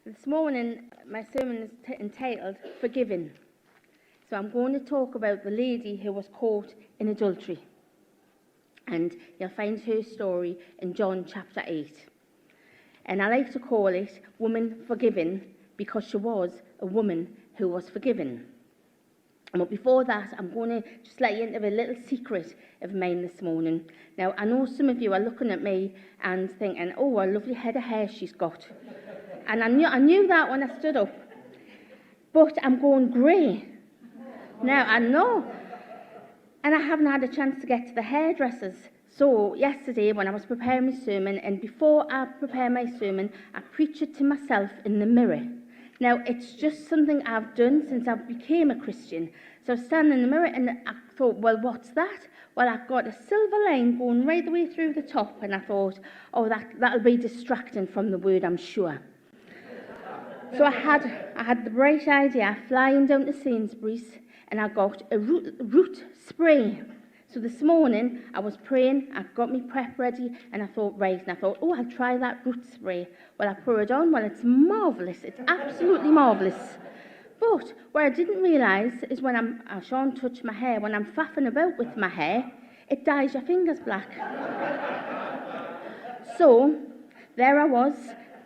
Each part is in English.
This morning, my sermon is entitled Forgiven. So I'm going to talk about the lady who was caught in adultery. And you'll find her story in John chapter 8. And I like to call it Woman Forgiven because she was a woman who was forgiven. But before that, I'm going to just let you into a little secret of mine this morning. Now, I know some of you are looking at me and thinking, oh, what a lovely head of hair she's got. And I knew that when I stood up. But I'm going grey. Now, I know. And I haven't had a chance to get to the hairdressers. So, yesterday, when I was preparing my sermon, and before I prepare my sermon, I preach it to myself in the mirror. Now, it's just something I've done since I became a Christian. So I was standing in the mirror and I thought, well, what's that? Well, I've got a silver line going right the way through the top. And I thought, oh, that'll be distracting from the word, I'm sure. So I had the bright idea flying down to Sainsbury's and I got a root spray. So this morning I was praying, I got my prep ready and I thought, oh, I'll try that root spray. Well, I pour it on, well, it's marvellous, it's absolutely marvellous. But what I didn't realise is when I shan't touch my hair, when I'm faffing about with my hair, it dyes your fingers black. So there I was,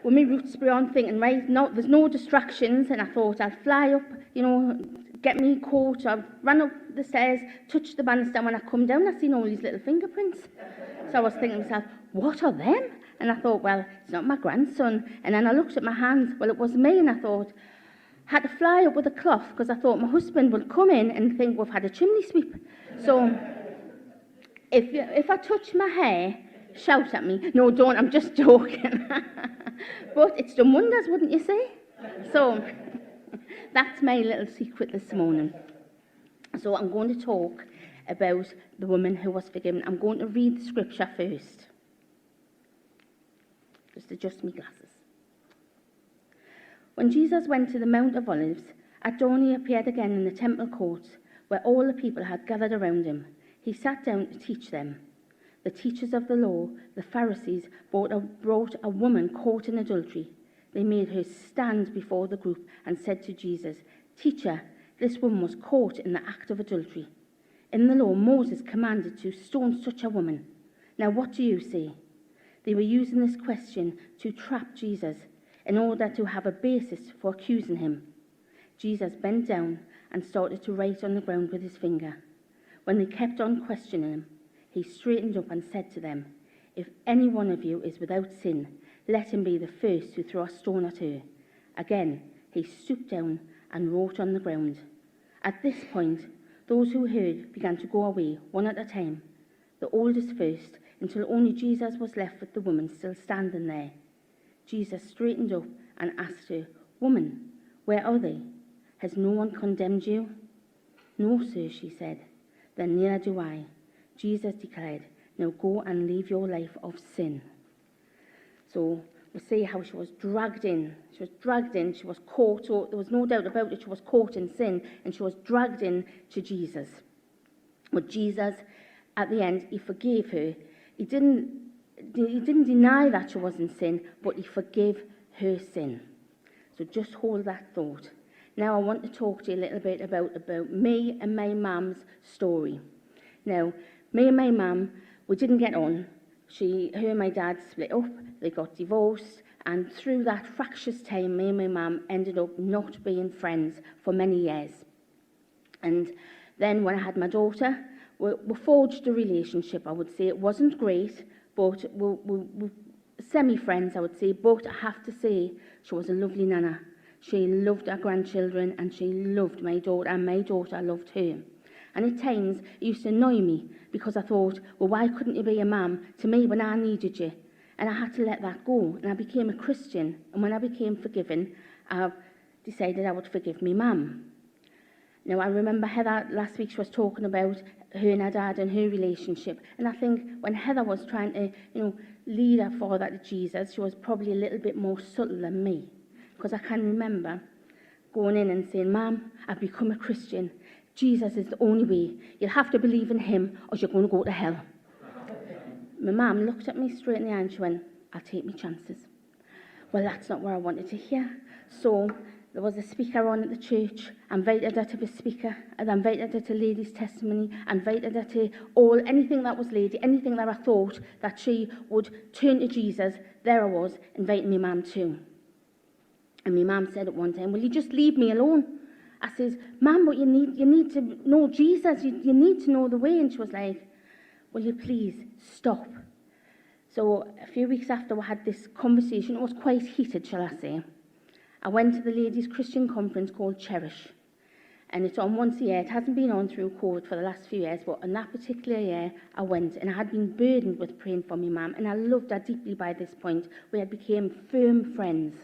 with my root spray on, thinking, right, no, there's no distractions, and I thought I'd fly up, get me coat. I ran up the stairs, touched the banister. When I come down, I seen all these little fingerprints. So I was thinking to myself, what are them? And I thought, well, it's not my grandson. And then I looked at my hands. Well, it was me, and I thought, had to fly up with a cloth because I thought my husband would come in and think we've had a chimney sweep. So if I touch my hair, shout at me. No, don't, I'm just joking. But it's done wonders, wouldn't you say? So that's my little secret this morning. So I'm going to talk about the woman who was forgiven. I'm going to read the scripture first. Just adjust my glasses. When Jesus went to the Mount of Olives, at dawn he appeared again in the temple courts, where all the people had gathered around him. He sat down to teach them. The teachers of the law, the Pharisees, brought a woman caught in adultery. They made her stand before the group and said to Jesus, "Teacher, this woman was caught in the act of adultery. In the law, Moses commanded to stone such a woman. Now what do you say?" They were using this question to trap Jesus in order to have a basis for accusing him. Jesus bent down and started to write on the ground with his finger. When they kept on questioning him, he straightened up and said to them, "If any one of you is without sin, let him be the first to throw a stone at her." Again, he stooped down and wrote on the ground. At this point, those who heard began to go away, one at a time, the oldest first, until only Jesus was left with the woman still standing there. Jesus straightened up and asked her, "Woman, where are they? Has no one condemned you?" "No, sir," she said. "Then neither do I." Jesus declared, "Now go and leave your life of sin." So we see how she was dragged in. She was caught. So there was no doubt about it. She was caught in sin and she was dragged in to Jesus. But Jesus, at the end, he forgave her. He didn't deny that she was in sin, but he forgave her sin. So just hold that thought. Now I want to talk to you a little bit about me and my mum's story. Now, me and my mum, we didn't get on. Her and my dad split up, they got divorced, and through that fractious time, me and my mum ended up not being friends for many years. And then when I had my daughter, we forged a relationship, I would say. It wasn't great, but we semi-friends, I would say. But I have to say, she was a lovely nana. She loved our grandchildren, and she loved my daughter, and my daughter loved her. And at times, it used to annoy me because I thought, well, why couldn't you be a mum to me when I needed you? And I had to let that go. And I became a Christian. And when I became forgiven, I decided I would forgive me mum. Now, I remember Heather last week, she was talking about her and her dad and her relationship. And I think when Heather was trying to, lead her father to Jesus, she was probably a little bit more subtle than me. Because I can remember going in and saying, "Mum, I've become a Christian. Jesus is the only way. You'll have to believe in him or you're going to go to hell." My mum looked at me straight in the eye and she went, "I'll take my chances." Well, that's not what I wanted to hear. So there was a speaker on at the church. I invited her to be speaker. And I invited her to ladies' testimony. I invited her to anything that was lady, anything that I thought that she would turn to Jesus. There I was, inviting my mum too. And my mum said at one time, will you just leave me alone? I says, Mum, but you need to know Jesus. You need to know the way. And she was like, will you please stop? So a few weeks after we had this conversation, it was quite heated, shall I say, I went to the ladies' Christian conference called Cherish. And it's on once a year. It hasn't been on through COVID for the last few years, but on that particular year, I went, and I had been burdened with praying for my mum, and I loved her deeply by this point. We had become firm friends.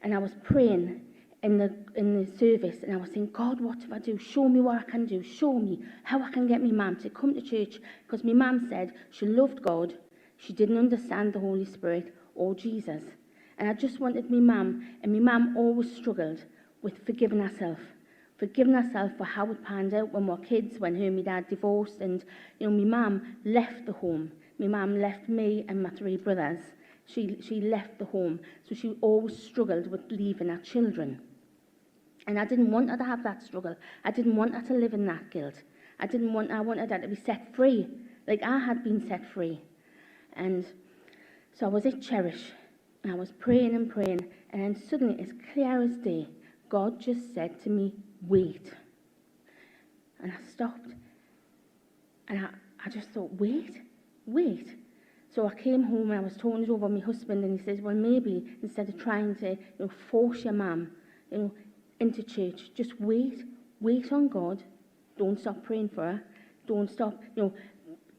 And I was praying in the service, and I was saying, God, what if I do? Show me what I can do. Show me how I can get my mum to come to church. Because my mum said she loved God. She didn't understand the Holy Spirit or Jesus. And I just wanted my mum, and my mum always struggled with forgiving herself for how it panned out when we were kids, when her and my dad divorced, and my mum left the home. My mum left me and my 3 brothers. She left the home, so she always struggled with leaving her children. And I didn't want her to have that struggle. I didn't want her to live in that guilt. I wanted her to be set free, like I had been set free. And so I was at Cherish, and I was praying, and then suddenly, as clear as day, God just said to me, wait. And I stopped, and I just thought, wait. So I came home, and I was talking it over with my husband, and he says, well, maybe instead of trying to force your mum into church, just wait on God. Don't stop praying for her. Don't stop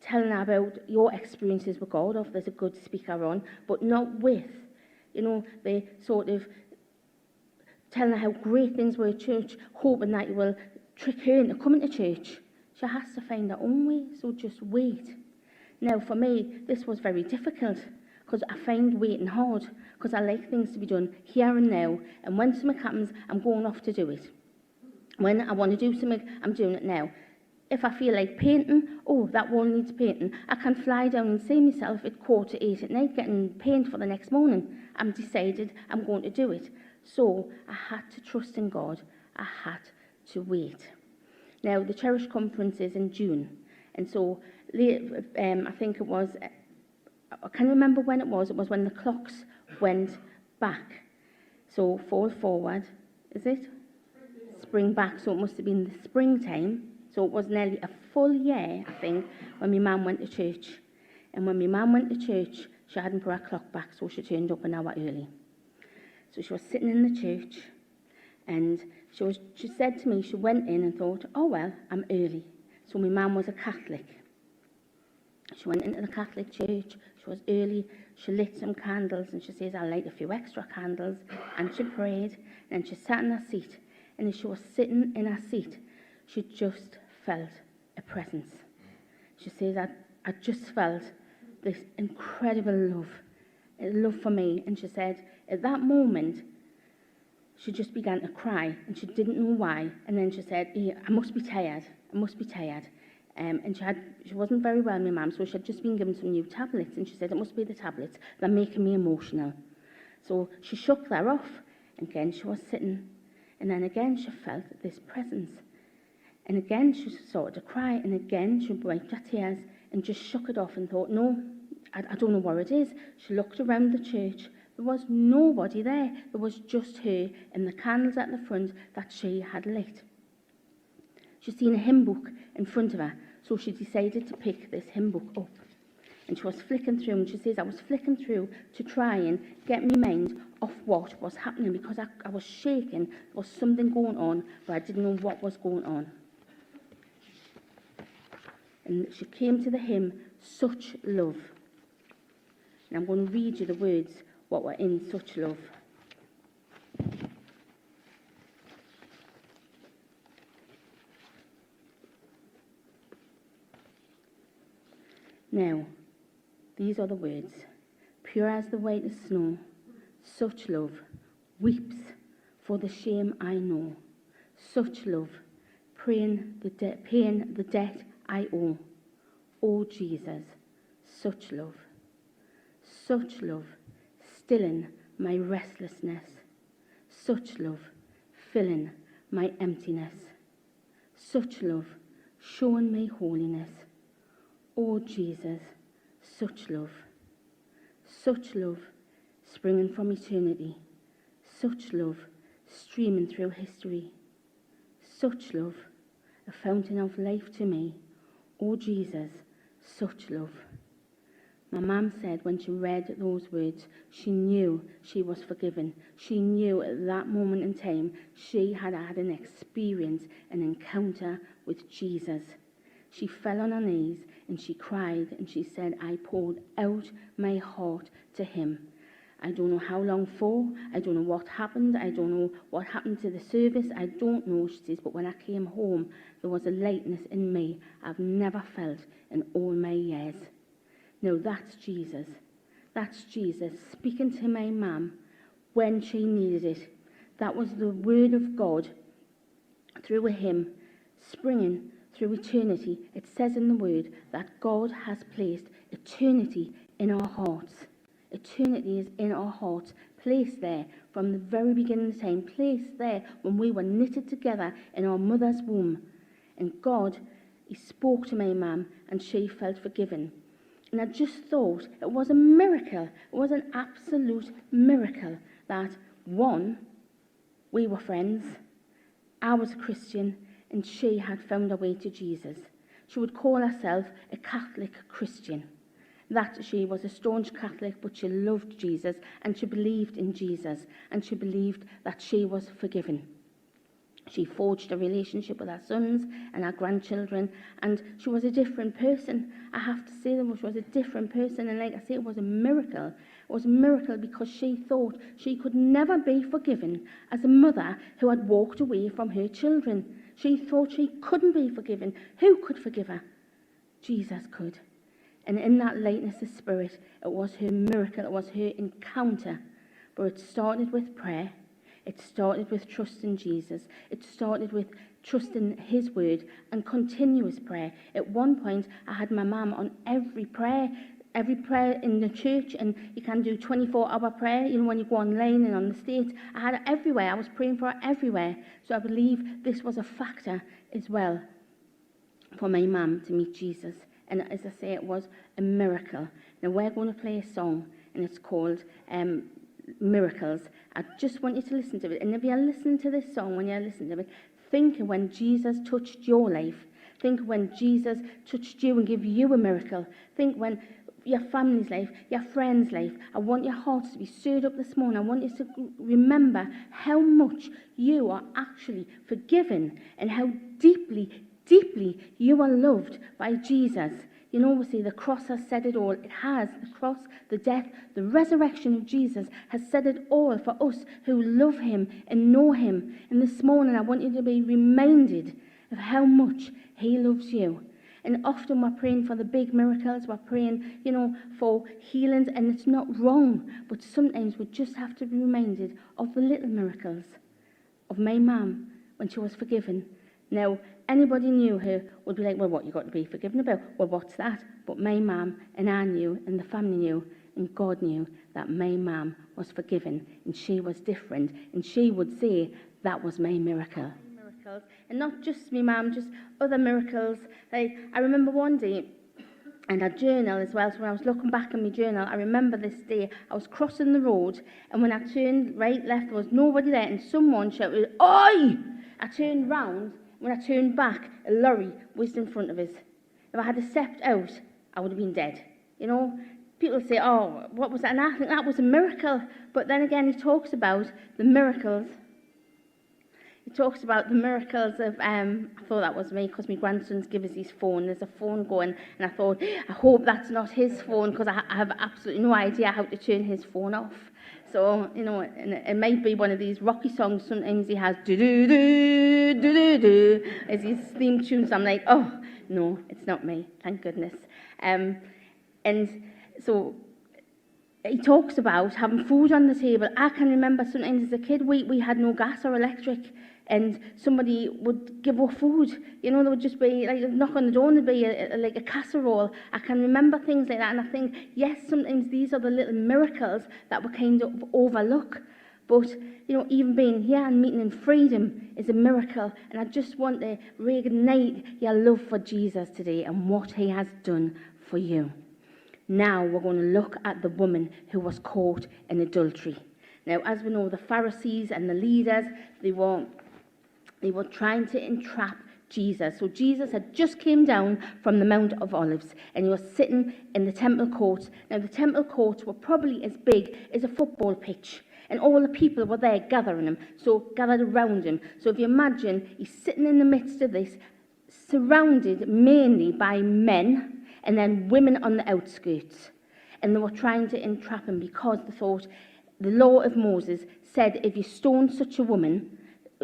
telling her about your experiences with God, or if there's a good speaker on, but not with the sort of telling her how great things were at church, hoping that you will trick her into coming to church. She has to find her own way, so just wait. Now, for me, this was very difficult, because I find waiting hard, because I like things to be done here and now, and when something happens, I'm going off to do it. When I want to do something, I'm doing it now. If I feel like painting, that wall needs painting, I can fly down and see myself at 7:45 at night getting paint for the next morning. I'm decided I'm going to do it. So I had to trust in God. I had to wait. Now, the Cherish conference is in June. And so I think it was, I can't remember when it was when the clocks went back. So fall forward, is it? Spring back, so it must have been the springtime. So it was nearly a full year, I think, when my mum went to church. And when my mum went to church, she hadn't put her clock back, so she turned up an hour early. So she was sitting in the church, and she said to me, she went in and thought, oh, well, I'm early. So my mum was a Catholic. She went into the Catholic church, she was early, she lit some candles, and she says, I'll light a few extra candles. And she prayed, and she sat in her seat. And as she was sitting in her seat, she just felt a presence. She says, I just felt this incredible love for me. And she said, at that moment, she just began to cry, and she didn't know why. And then she said, I must be tired. And she wasn't very well, my mum, so she had just been given some new tablets. And she said, it must be the tablets. They're making me emotional. So she shook that off. And again, she was sitting. And then again, she felt this presence. And again, she started to cry. And again, she wiped her tears and just shook it off and thought, no, I don't know where it is. She looked around the church. There was nobody there. There was just her and the candles at the front that she had lit. She'd seen a hymn book in front of her, so she decided to pick this hymn book up. And she was flicking through, and she says, I was flicking through to try and get my mind off what was happening, because I was shaking. There was something going on, but I didn't know what was going on. And she came to the hymn, Such Love. And I'm going to read you the words, what were in Such Love. Now, these are the words. Pure as the whitest snow, such love weeps for the shame I know. Such love, paying the debt I owe. Oh Jesus, such love, stilling my restlessness. Such love, filling my emptiness. Such love, showing me holiness. Oh Jesus, such love. Such love, springing from eternity. Such love, streaming through history. Such love, a fountain of life to me. Oh Jesus, such love. My mum said when she read those words, she knew she was forgiven. She knew at that moment in time she had had an experience, an encounter with Jesus. She fell on her knees and she cried and she said, I poured out my heart to him. I don't know how long for. I don't know what happened. I don't know what happened to the service. I don't know, she says, but when I came home, there was a lightness in me I've never felt in all my years. No, that's Jesus. That's Jesus speaking to my mum when she needed it. That was the word of God through a hymn, springing through eternity. It says in the word that God has placed eternity in our hearts. Eternity is in our hearts, placed there from the very beginning of time, placed there when we were knitted together in our mother's womb. And God, he spoke to my mum and she felt forgiven. And I just thought it was a miracle. It was an absolute miracle that, one, we were friends, I was a Christian, and she had found her way to Jesus. She would call herself a Catholic Christian. That she was a staunch Catholic, but she loved Jesus, and she believed in Jesus, and she believed that she was forgiven. She forged a relationship with her sons and her grandchildren, and she was a different person. I have to say that she was a different person, and like I say, it was a miracle. It was a miracle because she thought she could never be forgiven as a mother who had walked away from her children. She thought she couldn't be forgiven. Who could forgive her? Jesus could. And in that lightness of spirit, it was her miracle, it was her encounter. But it started with prayer. It started with trust in Jesus. It started with trusting his word and continuous prayer. At one point, I had my mum on every prayer in the church, and you can do 24-hour prayer, you know, when you go online and on the stage. I had it everywhere. I was praying for her everywhere. So I believe this was a factor as well for my mum to meet Jesus. And as I say, it was a miracle. Now, we're going to play a song, and it's called Miracles. I just want you to listen to it. And if you're listening to this song, when you're listening to it, think of when Jesus touched your life. Think of when Jesus touched you and gave you a miracle. Think when your family's life, your friend's life. I want your hearts to be stirred up this morning. I want you to remember how much you are actually forgiven and how deeply, deeply you are loved by Jesus. You know, we see the cross has said it all. It has. The cross, the death, the resurrection of Jesus has said it all for us who love him and know him. And this morning I want you to be reminded of how much he loves you. And often we're praying for the big miracles. We're praying, you know, for healings. And it's not wrong. But sometimes we just have to be reminded of the little miracles of my mum when she was forgiven. Now, anybody knew her would be like, well, what you got to be forgiven about? Well, what's that? But my mum and I knew, and the family knew, and God knew that my mum was forgiven, and she was different, and she would say, that was my miracle. Miracles, and not just my mum, just other miracles. Like, I remember one day, and a journal as well, so when I was looking back in my journal, I remember this day, I was crossing the road, and when I turned right, left, there was nobody there, and someone shouted, "Oi!" I turned round. When I turned back, a lorry whizzed in front of us. If I had stepped out, I would have been dead. You know, people say, oh, what was that? And I think that was a miracle. But then again, he talks about the miracles. He talks about the miracles of, I thought that was me because my grandson's given us his phone. There's a phone going, and I thought, I hope that's not his phone because I have absolutely no idea how to turn his phone off. So, you know, and it might be one of these Rocky songs. Sometimes he has do-do-do, do-do-do as his theme tune. So I'm like, oh, no, it's not me. Thank goodness. And so he talks about having food on the table. I can remember sometimes as a kid, we had no gas or electric, and somebody would give us food. You know, there would just be, like, a knock on the door and there'd be like a casserole. I can remember things like that, and I think, yes, sometimes these are the little miracles that we kind of overlook. But, you know, even being here and meeting in freedom is a miracle. And I just want to reignite your love for Jesus today and what he has done for you. Now we're going to look at the woman who was caught in adultery. Now, as we know, the Pharisees and the leaders, they were trying to entrap Jesus. So Jesus had just came down from the Mount of Olives, and he was sitting in the temple courts. Now, the temple courts were probably as big as a football pitch, and all the people were there gathering him, so gathered around him. So if you imagine, he's sitting in the midst of this, surrounded mainly by men, and then women on the outskirts. And they were trying to entrap him because they thought the law of Moses said if you stone such a woman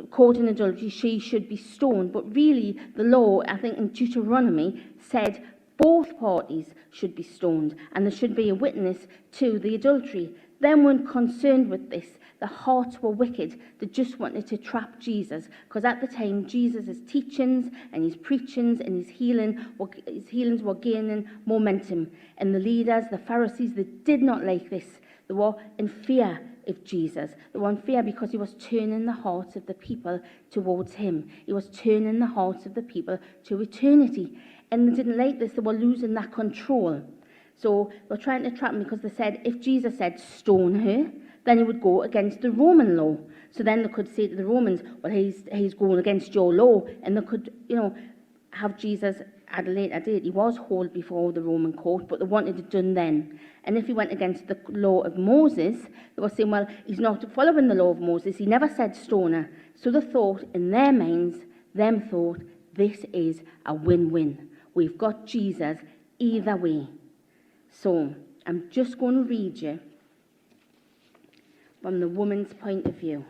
caught in adultery, she should be stoned. But really, the law, I think in Deuteronomy, said both parties should be stoned and there should be a witness to the adultery. Them weren't concerned with this. The hearts were wicked. They just wanted to trap Jesus, because at the time, Jesus' teachings and his preachings and his healings were gaining momentum. And the leaders, the Pharisees, they did not like this. They were in fear of Jesus. They were in fear because he was turning the hearts of the people towards him. He was turning the hearts of the people to eternity. And they didn't like this. They were losing that control. So they were trying to trap him because they said if Jesus said stone her, then he would go against the Roman law. So then they could say to the Romans, well, he's going against your law. And they could, you know, have Jesus at a later date. He was hauled before the Roman court, but they wanted it done then. And if he went against the law of Moses, they were saying, well, he's not following the law of Moses. He never said stone her. So they thought, in their minds, this is a win-win. We've got Jesus either way. So I'm just going to read you from the woman's point of view.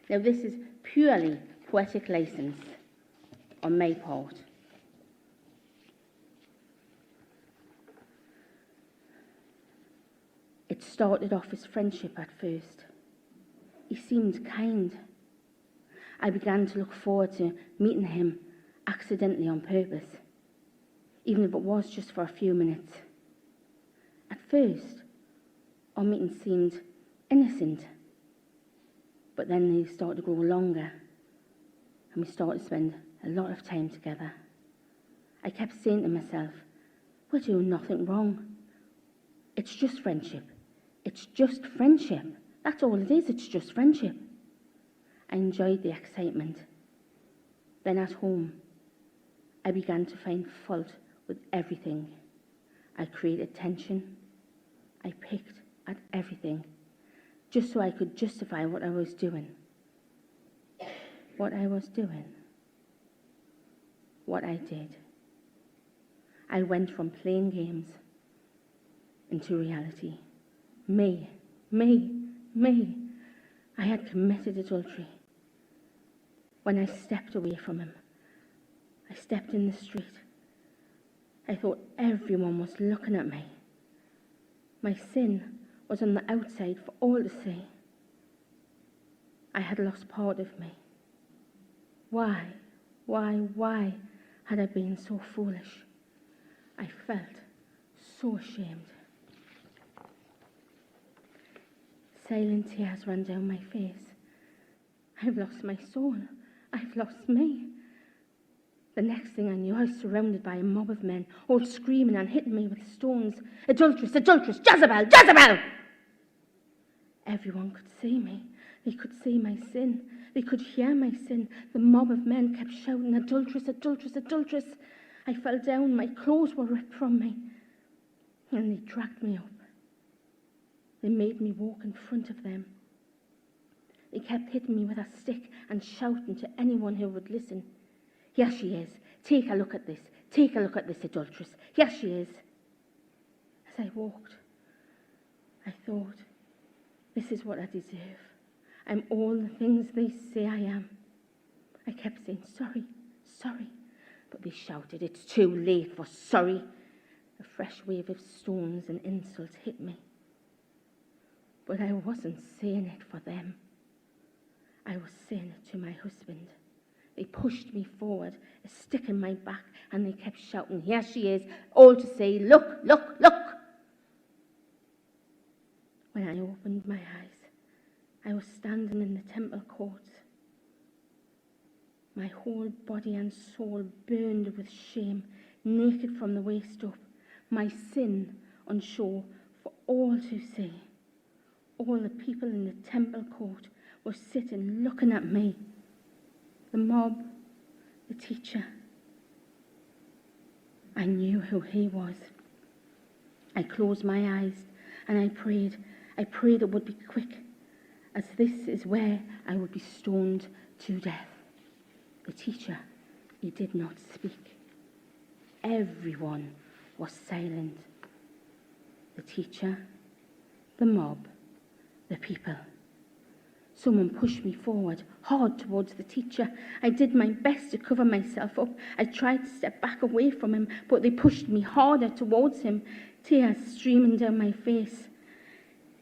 Now, this is purely poetic license on my part. It started off as friendship at first. He seemed kind. I began to look forward to meeting him accidentally on purpose, even if it was just for a few minutes. At first, our meeting seemed innocent, but then they started to grow longer, and we started to spend a lot of time together. I kept saying to myself, we're doing nothing wrong. It's just friendship. It's just friendship. That's all it is. It's just friendship. I enjoyed the excitement. Then at home, I began to find fault with everything. I created tension. I picked at everything, just so I could justify what I was doing. What I was doing. What I did. I went from playing games into reality. Me. I had committed adultery. When I stepped away from him, I stepped in the street. I thought everyone was looking at me. My sin was on the outside for all to see. I had lost part of me. Why had I been so foolish? I felt so ashamed. Silent tears ran down my face. I've lost my soul. I've lost me. The next thing I knew, I was surrounded by a mob of men, all screaming and hitting me with stones. Adulteress, adulteress, Jezebel, Jezebel! Everyone could see me. They could see my sin. They could hear my sin. The mob of men kept shouting, adulteress, adulteress, adulteress. I fell down. My clothes were ripped from me. And they dragged me up. They made me walk in front of them. They kept hitting me with a stick and shouting to anyone who would listen. Here she is. Take a look at this. Take a look at this adulteress. Here she is. As I walked, I thought, this is what I deserve. I'm all the things they say I am. I kept saying, sorry, sorry. But they shouted, it's too late for sorry. A fresh wave of stones and insults hit me. But I wasn't saying it for them. I was saying it to my husband. They pushed me forward, a stick in my back, and they kept shouting, "Here she is," all to say, "Look, look, look." When I opened my eyes, I was standing in the temple courts. My whole body and soul burned with shame, naked from the waist up, my sin on show for all to see. All the people in the temple court were sitting looking at me. The mob, the teacher. I knew who he was. I closed my eyes and I prayed. I prayed it would be quick, as this is where I would be stoned to death. The teacher, he did not speak. Everyone was silent. The teacher, the mob, the people. Someone pushed me forward, hard towards the teacher. I did my best to cover myself up. I tried to step back away from him, but they pushed me harder towards him, tears streaming down my face.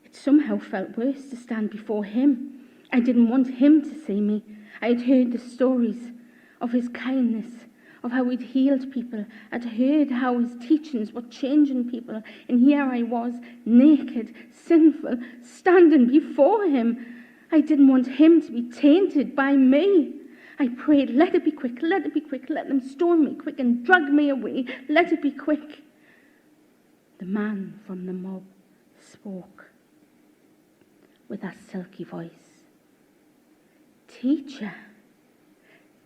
It somehow felt worse to stand before him. I didn't want him to see me. I had heard the stories of his kindness, of how he'd healed people. I'd heard how his teachings were changing people. And here I was, naked, sinful, standing before him. I didn't want him to be tainted by me. I prayed, let it be quick, let it be quick, let them stone me quick and drag me away, let it be quick. The man from the mob spoke with a silky voice. "Teacher,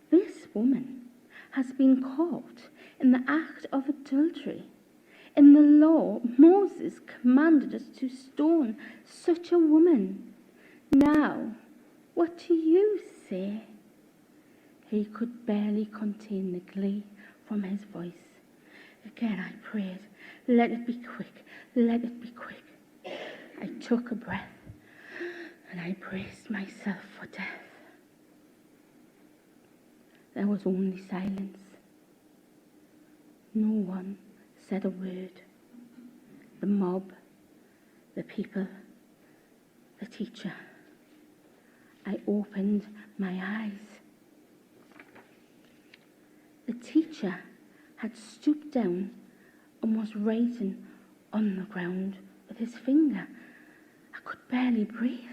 this woman has been caught in the act of adultery. In the law, Moses commanded us to stone such a woman. Now, what do you say?" He could barely contain the glee from his voice. Again I prayed, let it be quick, let it be quick. I took a breath and I braced myself for death. There was only silence. No one said a word. The mob, the people, the teacher. I opened my eyes. The teacher had stooped down and was writing on the ground with his finger. I could barely breathe.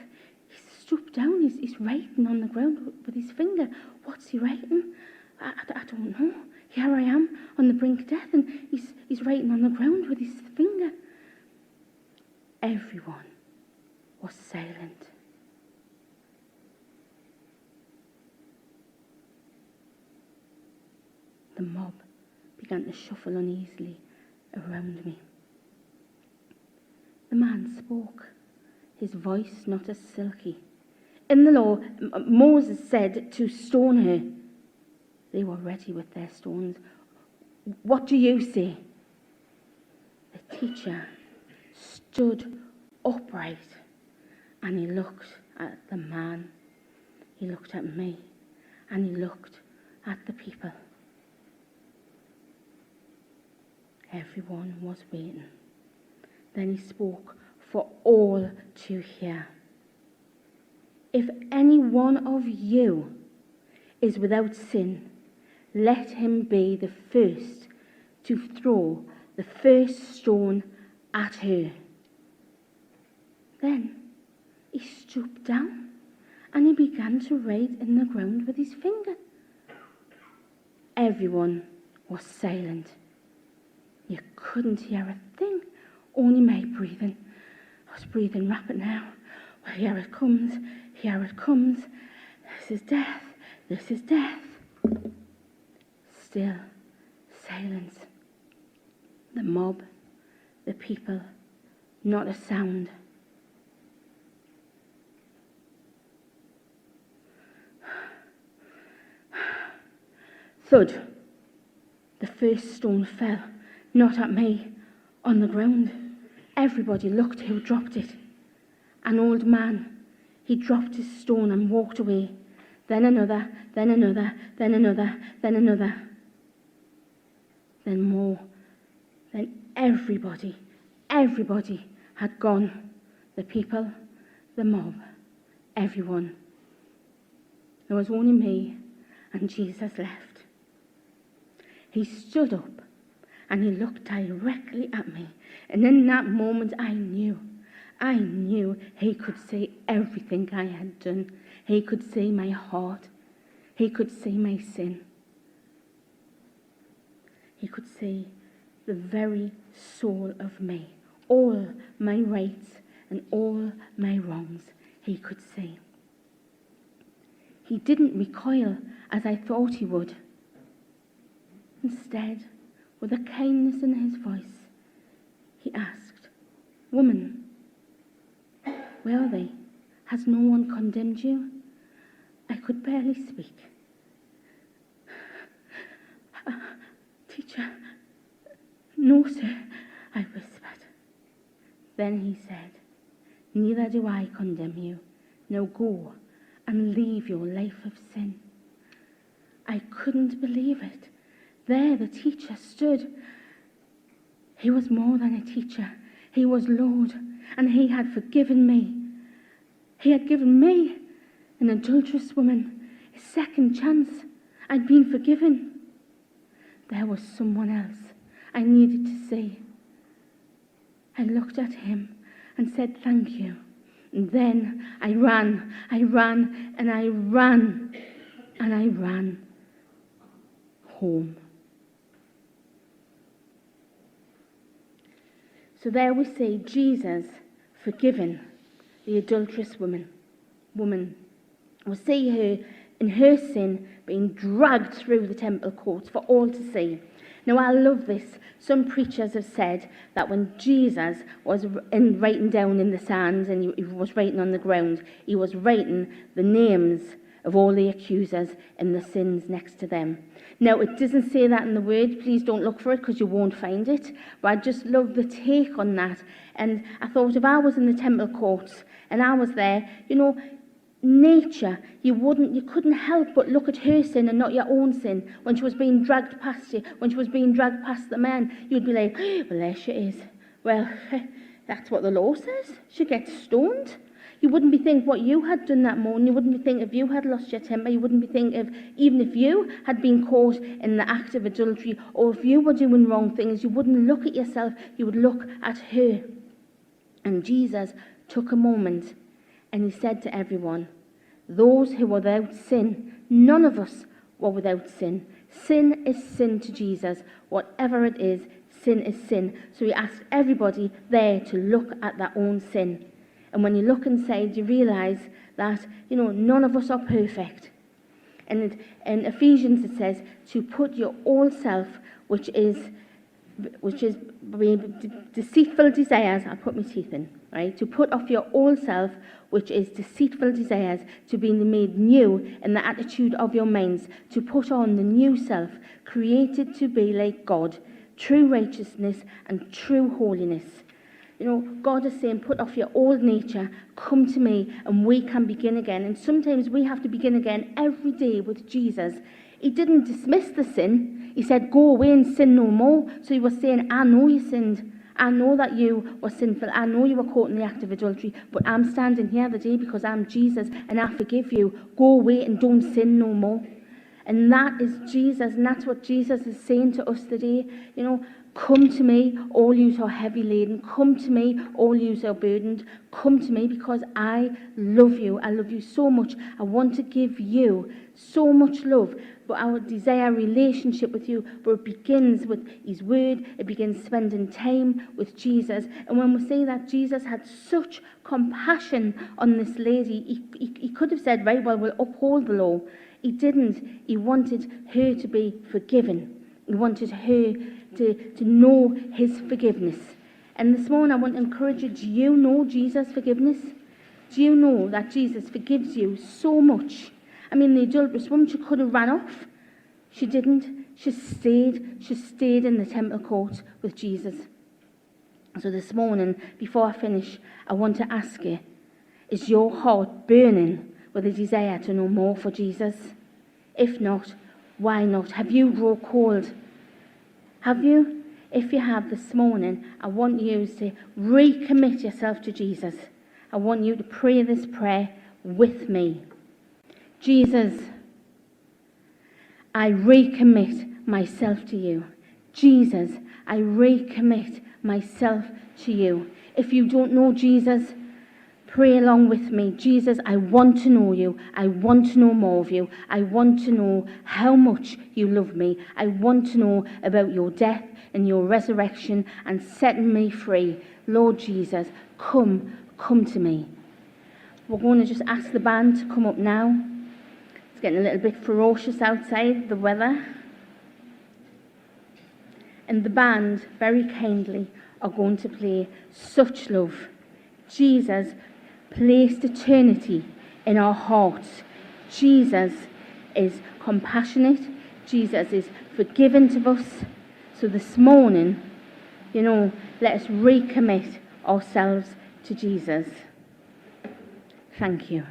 He stooped down, he's writing on the ground with his finger. What's he writing? I don't know. Here I am on the brink of death and he's writing on the ground with his finger. Everyone was silent. The mob began to shuffle uneasily around me. The man spoke, his voice not as silky. In the law, Moses said to stone her. They were ready with their stones. What do you say? The teacher stood upright and he looked at the man. He looked at me and he looked at the people. Everyone was waiting. Then he spoke for all to hear. If any one of you is without sin, let him be the first to throw the first stone at her. Then he stooped down and he began to write in the ground with his finger. Everyone was silent. You couldn't hear a thing, only my breathing. I was breathing rapid now. Well, here it comes, here it comes. This is death, this is death. Still silence. The mob, the people, not a sound. Thud. The first stone fell, not at me, on the ground. Everybody looked who dropped it. An old man. He dropped his stone and walked away. Then another, then another, then another, then another. Then more. Then everybody had gone. The people, the mob, everyone. There was only me, and Jesus left. He stood up and he looked directly at me. And in that moment, I knew he could see everything I had done. He could see my heart. He could see my sin. He could see the very soul of me, all my rights and all my wrongs. He could see. He didn't recoil as I thought he would. Instead, with a kindness in his voice, he asked, "Woman, where are they? Has no one condemned you?" I could barely speak. "Teacher, no, sir," I whispered. Then he said, "Neither do I condemn you. Now go and leave your life of sin." I couldn't believe it. There the teacher stood. He was more than a teacher. He was Lord, and he had forgiven me. He had given me, an adulterous woman, a second chance. I'd been forgiven. There was someone else I needed to see. I looked at him and said, "Thank you." And then I ran home. So there we see Jesus forgiven the adulterous woman. We see her in her sin being dragged through the temple courts for all to see. Now, I love this. Some preachers have said that when Jesus was writing down in the sand and he was writing on the ground, he was writing the names of all the accusers and the sins next to them. Now, it doesn't say that in the word. Please don't look for it because you won't find it. But I just love the take on that. And I thought, if I was in the temple courts and I was there, nature, you couldn't help but look at her sin and not your own sin. When she was being dragged past you, when she was being dragged past the man, you'd be like, "Well, there she is. Well, that's what the law says. She gets stoned." You wouldn't be thinking what you had done that morning. You wouldn't be thinking if you had lost your temper. You wouldn't be thinking even if you had been caught in the act of adultery, or if you were doing wrong things, you wouldn't look at yourself. You would look at her. And Jesus took a moment and he said to everyone, those who were without sin, none of us were without sin. Sin is sin to Jesus. Whatever it is, sin is sin. So he asked everybody there to look at their own sin. And when you look inside, you realise that, none of us are perfect. And in Ephesians it says to put your old self, which is deceitful desires, I'll put my teeth in, right? To put off your old self, which is deceitful desires, to be made new in the attitude of your minds, to put on the new self, created to be like God, true righteousness and true holiness. God is saying, put off your old nature, come to me, and we can begin again. And sometimes we have to begin again every day with Jesus. He didn't dismiss the sin. He said, go away and sin no more. So he was saying, I know you sinned. I know that you were sinful. I know you were caught in the act of adultery. But I'm standing here today because I'm Jesus and I forgive you. Go away and don't sin no more. And that is Jesus. And that's what Jesus is saying to us today. Come to me, all you who are heavy laden. Come to me, all you who are burdened. Come to me because I love you. I love you so much. I want to give you so much love. But I desire a relationship with you. But it begins with his word. It begins spending time with Jesus. And when we say that Jesus had such compassion on this lady, he could have said, right, well, we'll uphold the law. He didn't. He wanted her to be forgiven. He wanted her to know his forgiveness. And this morning I want to encourage you, do you know Jesus' forgiveness? Do you know that Jesus forgives you so much? The adulterous woman, she could have ran off. She didn't. She stayed in the temple court with Jesus. So this morning, before I finish, I want to ask you, is your heart burning with a desire to know more for Jesus? If not, why not? Have you grown cold? Have you? If you have this morning, I want you to recommit yourself to Jesus. I want you to pray this prayer with me. Jesus, I recommit myself to you. Jesus, I recommit myself to you. If you don't know Jesus, pray along with me. Jesus, I want to know you. I want to know more of you. I want to know how much you love me. I want to know about your death and your resurrection and setting me free. Lord Jesus, come to me. We're going to just ask the band to come up now. It's getting a little bit ferocious outside, the weather. And the band, very kindly, are going to play Such Love. Jesus placed eternity in our hearts. Jesus is compassionate. Jesus is forgiving to us. So this morning, let us recommit ourselves to Jesus. Thank you.